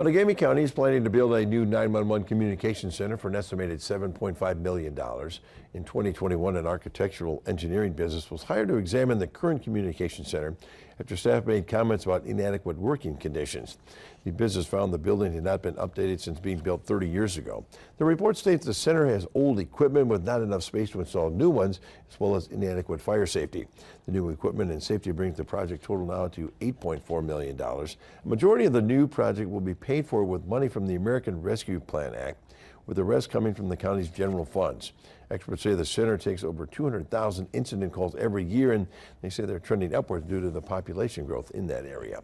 Outagamie County is planning to build a new 911 communication center for an estimated $7.5 million. In 2021, an architectural engineering business was hired to examine the current communication center after staff made comments about inadequate working conditions. The business found the building had not been updated since being built 30 years ago. The report states the center has old equipment with not enough space to install new ones, as well as inadequate fire safety. The new equipment and safety brings the project total now to $8.4 million. A majority of the new project will be paid for with money from the American Rescue Plan Act, with the rest coming from the county's general funds. Experts say the center takes over 200,000 incident calls every year, and they say they're trending upwards due to the population growth in that area.